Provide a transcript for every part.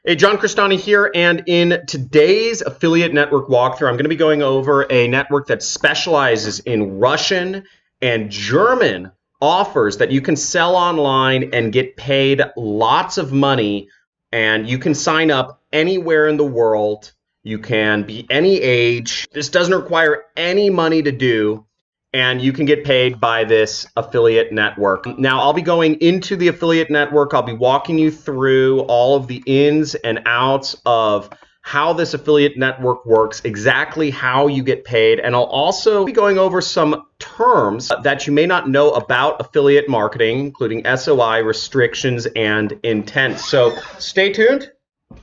Hey, John Crestani here, and in today's affiliate network walkthrough, I'm going to be going over a network that specializes in Russian and German offers that you can sell online and get paid lots of money, and you can sign up anywhere in the world. You can be any age. This doesn't require any money to do, and you can get paid by this affiliate network. Now, I'll be going into the affiliate network. I'll be walking you through all of the ins and outs of how this affiliate network works, exactly how you get paid, and I'll also be going over some terms that you may not know about affiliate marketing, including SOI, restrictions, and intent. So stay tuned.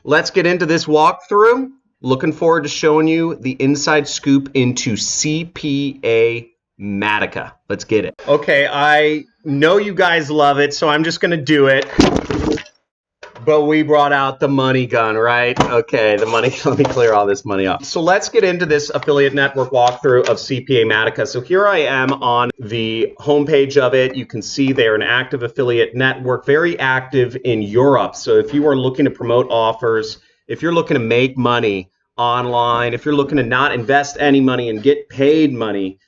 Let's get into this walkthrough. Looking forward to showing you the inside scoop into CPAMatica. Let's get it. Okay, I know you guys love it, so I'm just going to do it. But we brought out the money gun, right? Okay, the money. Let me clear all this money up. So let's get into this affiliate network walkthrough of CPAMatica. So here I am on the homepage of it. You can see they're an active affiliate network, very active in Europe. So if you are looking to promote offers, if you're looking to make money online, if you're looking to not invest any money and get paid money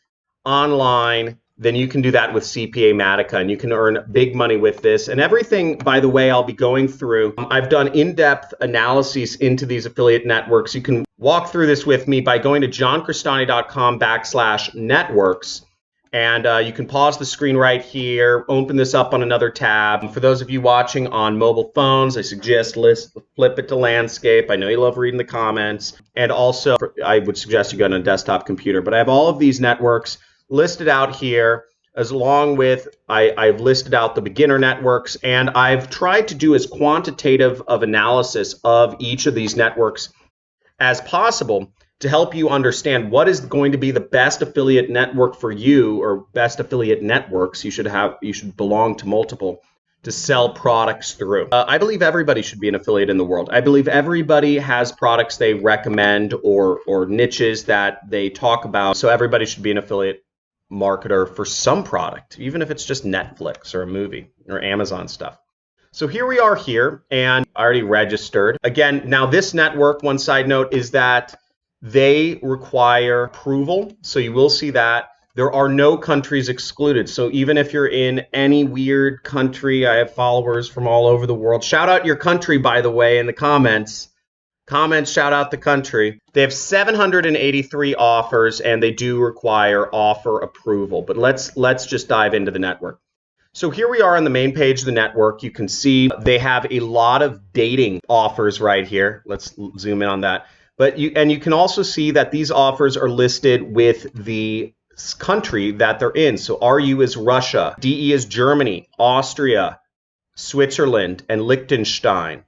online, then you can do that with CPAMatica, and you can earn big money with this. And everything, by the way, I'll be going through. I've done in-depth analyses into these affiliate networks. You can walk through this with me by going to johncrestani.com/networks. And you can pause the screen right here, open this up on another tab. For those of you watching on mobile phones, I suggest flip it to landscape. I know you love reading the comments. And also, I would suggest you go on a desktop computer. But I have all of these networks listed out here, as long with I've listed out the beginner networks, and I've tried to do as quantitative of analysis of each of these networks as possible to help you understand what is going to be the best affiliate network for you, or best affiliate networks. You should belong to multiple to sell products through. I believe everybody should be an affiliate in the world. I believe everybody has products they recommend or niches that they talk about. So everybody should be an affiliate marketer for some product, even if it's just Netflix or a movie or Amazon stuff. So here we are here, and I already registered. Again, now this network, one side note, is that they require approval. So you will see that there are no countries excluded. So even if you're in any weird country, I have followers from all over the world. Shout out your country, by the way, in the comments. Shout out the country. They have 783 offers, and they do require offer approval. But let's just dive into the network. So here we are on the main page of the network. You can see they have a lot of dating offers right here. Let's zoom in on that. But you can also see that these offers are listed with the country that they're in. So RU is Russia, DE is Germany, Austria, Switzerland, and Liechtenstein.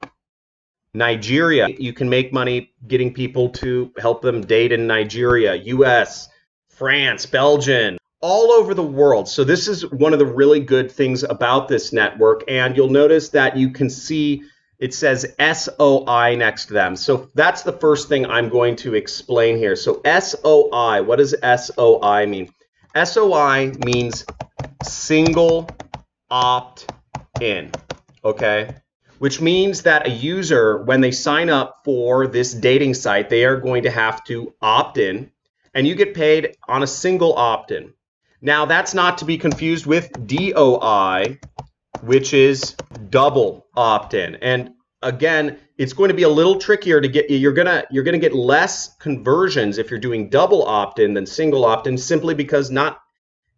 Nigeria, you can make money getting people to help them date in Nigeria. US, France, Belgium, all over the world. So this is one of the really good things about this network. And you'll notice that you can see it says SOI next to them. So that's the first thing I'm going to explain here. So SOI, what does SOI mean? SOI means single opt-in, okay? Which means that a user, when they sign up for this dating site, they are going to have to opt in, and you get paid on a single opt-in. Now, that's not to be confused with DOI, which is double opt-in. And again, it's going to be a little trickier to get. You're gonna get less conversions if you're doing double opt-in than single opt-in, simply because not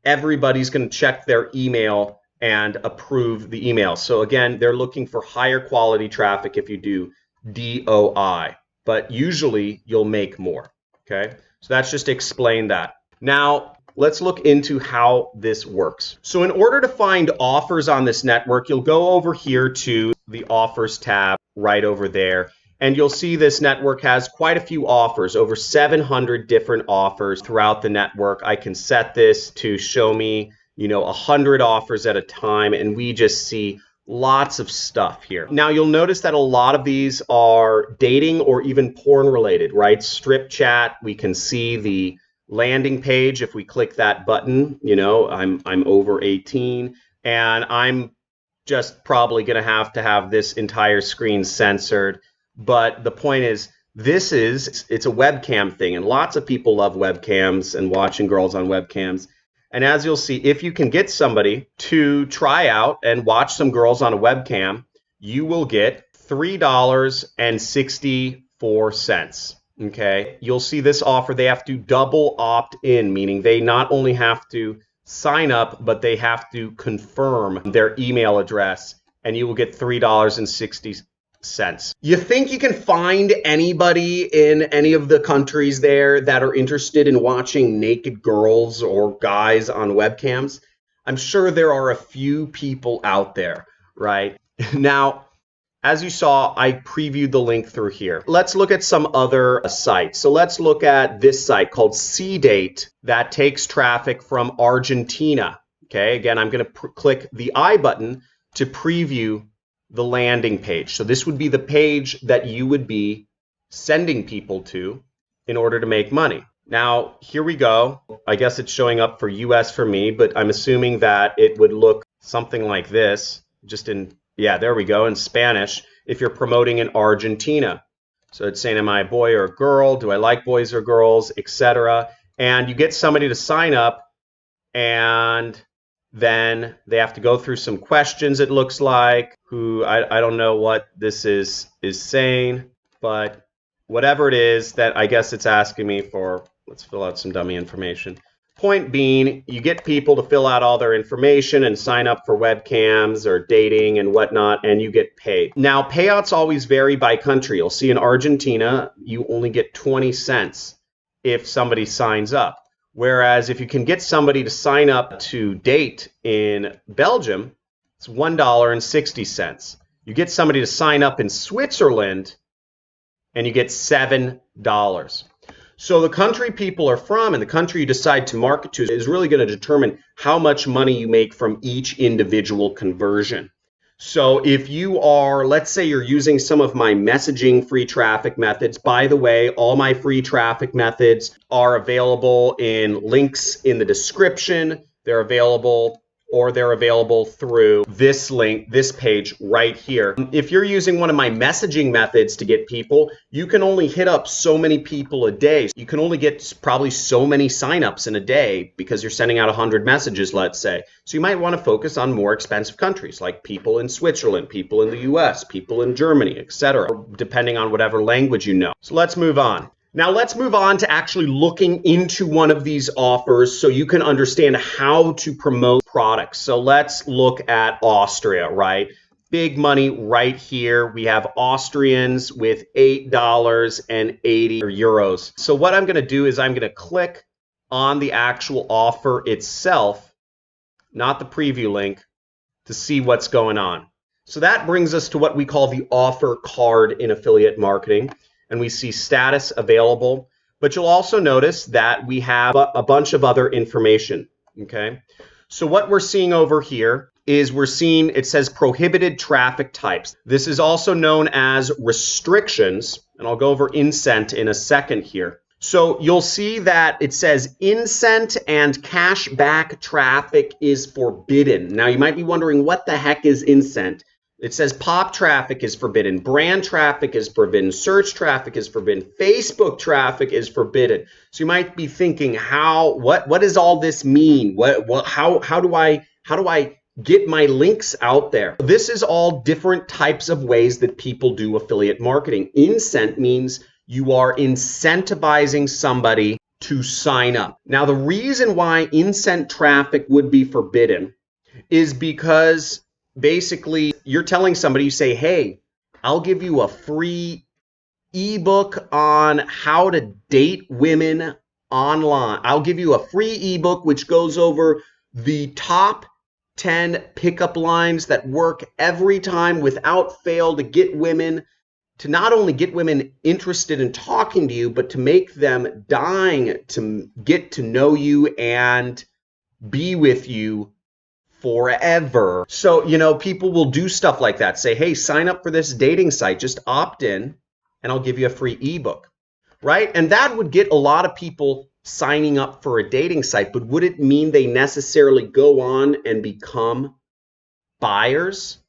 everybody's going to check their email and approve the email. So again, they're looking for higher quality traffic if you do DOI, but usually you'll make more, okay? So that's just to explain that. Now, let's look into how this works. So in order to find offers on this network, you'll go over here to the offers tab right over there, and you'll see this network has quite a few offers, over 700 different offers throughout the network. I can set this to show me 100 offers at a time, and we just see lots of stuff here. Now, you'll notice that a lot of these are dating or even porn related, right? Strip chat, we can see the landing page. If we click that button, I'm over 18, and I'm just probably going to have this entire screen censored. But the point is, it's a webcam thing, and lots of people love webcams and watching girls on webcams. And as you'll see, if you can get somebody to try out and watch some girls on a webcam, you will get $3.64. Okay, you'll see this offer. They have to double opt in, meaning they not only have to sign up, but they have to confirm their email address, and you will get $3.60. You think you can find anybody in any of the countries there that are interested in watching naked girls or guys on webcams? I'm sure there are a few people out there, right? Now, as you saw, I previewed the link through here. Let's look at some other sites. So let's look at this site called CDate that takes traffic from Argentina. Okay, again, I'm going to click the I button to preview the landing page. So this would be the page that you would be sending people to in order to make money. Now, here we go. I guess it's showing up for US for me, but I'm assuming that it would look something like this, just in, yeah, there we go, in Spanish, if you're promoting in Argentina. So it's saying, am I a boy or a girl? Do I like boys or girls, etc. And you get somebody to sign up, and then they have to go through some questions, it looks like, I don't know what this is saying, but whatever it is that I guess it's asking me for, let's fill out some dummy information. Point being, you get people to fill out all their information and sign up for webcams or dating and whatnot, and you get paid. Now, payouts always vary by country. You'll see in Argentina, you only get 20 cents if somebody signs up. Whereas if you can get somebody to sign up to date in Belgium, it's $1.60. You get somebody to sign up in Switzerland, and you get $7. So the country people are from and the country you decide to market to is really going to determine how much money you make from each individual conversion. So if you are, let's say you're using some of my messaging free traffic methods. By the way, all my free traffic methods are available in links in the description. They're available through this link, this page right here. If you're using one of my messaging methods to get people, you can only hit up so many people a day. You can only get probably so many signups in a day because you're sending out 100 messages, let's say. So you might want to focus on more expensive countries like people in Switzerland, people in the US, people in Germany, etc., depending on whatever language you know. So let's move on. Now let's move on to actually looking into one of these offers so you can understand how to promote products. So let's look at Austria, right? Big money right here. We have Austrians with €8.80. So what I'm going to do is I'm going to click on the actual offer itself, not the preview link, to see what's going on. So that brings us to what we call the offer card in affiliate marketing. And we see status available, but you'll also notice that we have a bunch of other information, okay? So what we're seeing over here is it says prohibited traffic types. This is also known as restrictions, and I'll go over incent in a second here. So you'll see that it says incent and cashback traffic is forbidden. Now you might be wondering, what the heck is incent? It says pop traffic is forbidden, brand traffic is forbidden, search traffic is forbidden, Facebook traffic is forbidden. So you might be thinking, what does all this mean? How do I get my links out there? This is all different types of ways that people do affiliate marketing. Incent means you are incentivizing somebody to sign up. Now, the reason why incent traffic would be forbidden is because basically you're telling somebody, you say, hey, I'll give you a free ebook on how to date women online. I'll give you a free ebook which goes over the top 10 pickup lines that work every time without fail to get women, to not only get women interested in talking to you, but to make them dying to get to know you and be with you forever. So, people will do stuff like that. Say, hey, sign up for this dating site. Just opt in and I'll give you a free ebook, right? And that would get a lot of people signing up for a dating site, but would it mean they necessarily go on and become buyers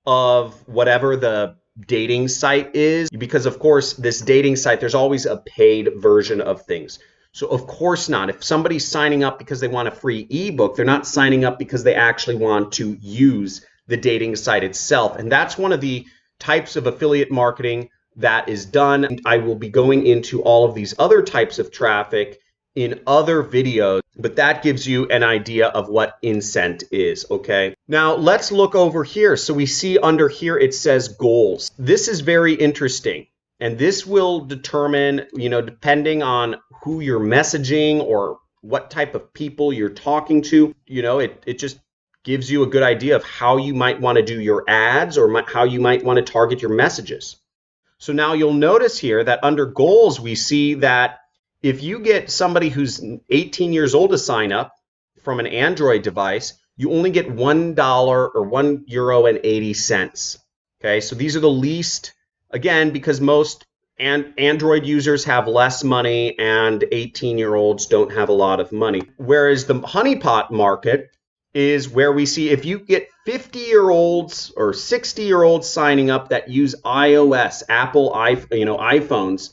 of whatever the dating site is, because of course this dating site, there's always a paid version of things. So of course not. If somebody's signing up because they want a free ebook, they're not signing up because they actually want to use the dating site itself. And that's one of the types of affiliate marketing that is done. I will be going into all of these other types of traffic in other videos, but that gives you an idea of what incent is, okay? Now let's look over here. So we see under here it says goals. This is very interesting, and this will determine, depending on who you're messaging or what type of people you're talking to, it just gives you a good idea of how you might want to do your ads or how you might want to target your messages. So now you'll notice here that under goals, we see that if you get somebody who's 18 years old to sign up from an Android device, you only get $1 or €1.80. Okay, so these are the least, again, because most Android users have less money and 18-year-olds don't have a lot of money. Whereas the honeypot market is where we see if you get 50-year-olds or 60-year-olds signing up that use iOS, Apple, iPhones,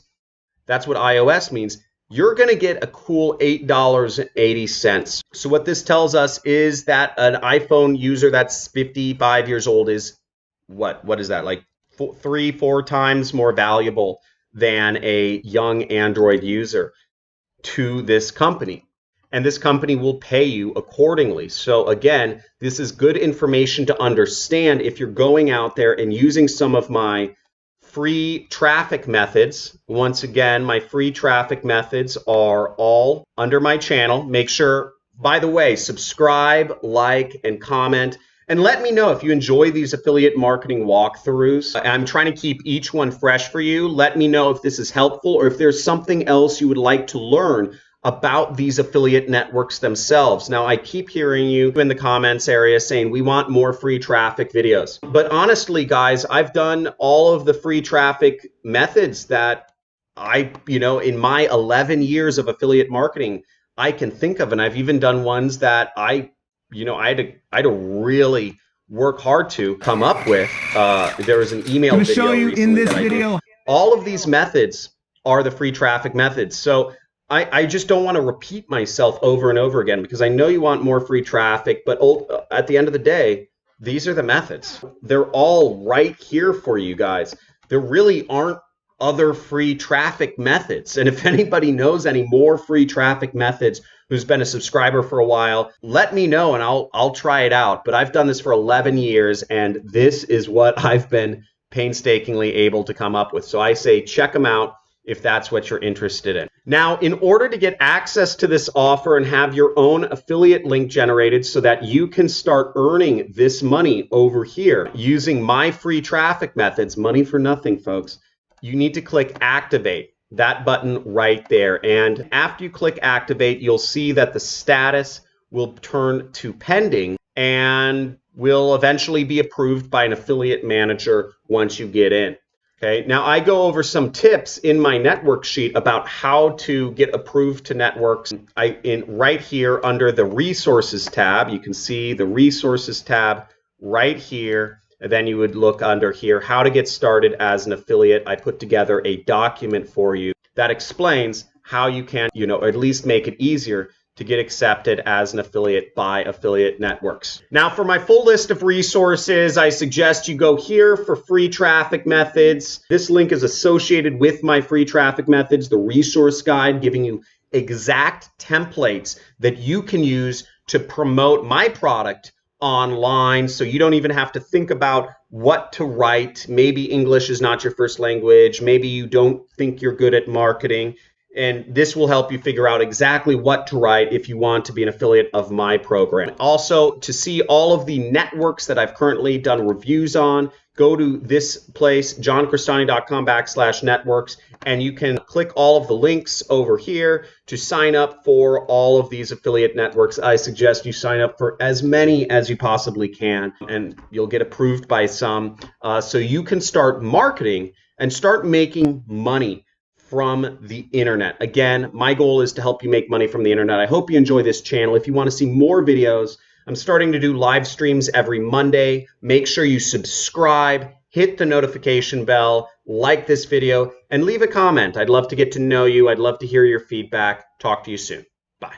that's what iOS means, you're going to get a cool $8.80. So what this tells us is that an iPhone user that's 55 years old is what is that, like 3-4 times more valuable than a young Android user to this company. And this company will pay you accordingly. So again, this is good information to understand if you're going out there and using some of my free traffic methods. Once again, my free traffic methods are all under my channel. Make sure, by the way, subscribe, like, and comment. And let me know if you enjoy these affiliate marketing walkthroughs. I'm trying to keep each one fresh for you. Let me know if this is helpful or if there's something else you would like to learn about these affiliate networks themselves. Now, I keep hearing you in the comments area saying we want more free traffic videos. But honestly, guys, I've done all of the free traffic methods that in my 11 years of affiliate marketing, I can think of. And I've even done ones that I had to really work hard to come up with. There was an email video show you in this video. All of these methods are the free traffic methods. So I just don't want to repeat myself over and over again because I know you want more free traffic, but at the end of the day, these are the methods. They're all right here for you guys. There really aren't other free traffic methods. And if anybody knows any more free traffic methods who's been a subscriber for a while, let me know and I'll try it out. But I've done this for 11 years and this is what I've been painstakingly able to come up with. So I say check them out if that's what you're interested in. Now, in order to get access to this offer and have your own affiliate link generated so that you can start earning this money over here using my free traffic methods, money for nothing, folks, you need to click activate, that button right there. And after you click activate, you'll see that the status will turn to pending and will eventually be approved by an affiliate manager once you get in. Okay, now I go over some tips in my network sheet about how to get approved to networks. Right here under the resources tab, you can see the resources tab right here. And then you would look under here, how to get started as an affiliate. I put together a document for you that explains how you can, at least make it easier to get accepted as an affiliate by affiliate networks. Now, for my full list of resources, I suggest you go here for free traffic methods. This link is associated with my free traffic methods, the resource guide, giving you exact templates that you can use to promote my product online, so you don't even have to think about what to write. Maybe English is not your first language. Maybe you don't think you're good at marketing. And this will help you figure out exactly what to write if you want to be an affiliate of my program. Also, to see all of the networks that I've currently done reviews on, go to this place, johncrestani.com/networks, and you can click all of the links over here to sign up for all of these affiliate networks. I suggest you sign up for as many as you possibly can, and you'll get approved by some, so you can start marketing and start making money from the internet. Again, my goal is to help you make money from the internet. I hope you enjoy this channel. If you want to see more videos, I'm starting to do live streams every Monday. Make sure you subscribe, hit the notification bell, like this video, and leave a comment. I'd love to get to know you. I'd love to hear your feedback. Talk to you soon.